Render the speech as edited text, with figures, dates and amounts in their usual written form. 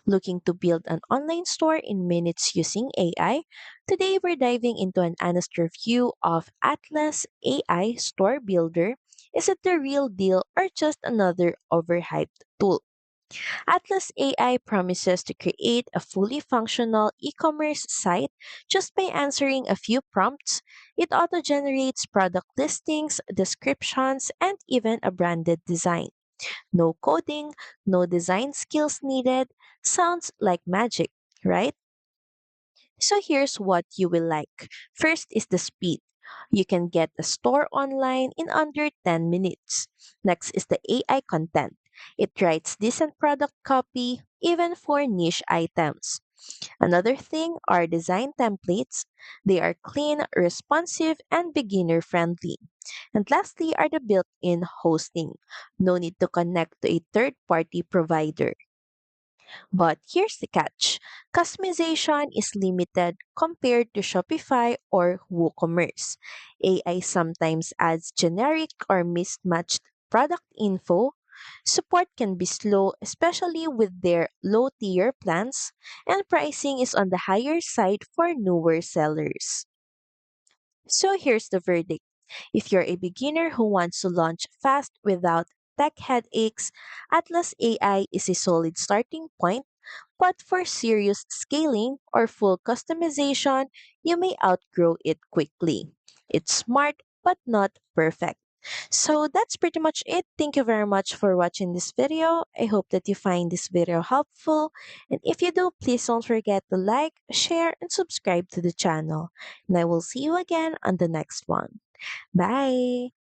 Looking to build an online store in minutes using AI? Today we're diving into an honest review of Atlas AI Store Builder. Is it the real deal or just another overhyped tool? Atlas AI promises to create a fully functional e commerce site just by answering a few prompts. It auto generates product listings, descriptions, and even a branded design. No coding, no design skills needed. Sounds like magic, right? So here's what you will like. First is the speed. You can get a store online in under 10 minutes. Next is the AI content. It writes decent product copy even for niche items. Another thing are design templates. They are clean, responsive, and beginner friendly. And lastly are the built-in hosting. No need to connect to a third-party provider. But here's the catch. Customization is limited compared to Shopify or WooCommerce. AI sometimes adds generic or mismatched product info. Support can be slow, especially with their low tier plans, and pricing is on the higher side for newer sellers. So here's the verdict. If you're a beginner who wants to launch fast without tech headaches, Atlas AI is a solid starting point, but for serious scaling or full customization, you may outgrow it quickly. It's smart but not perfect. So that's pretty much it. Thank you very much for watching this video. I hope that you find this video helpful. And if you do, please don't forget to like, share, and subscribe to the channel. And I will see you again on the next one. Bye!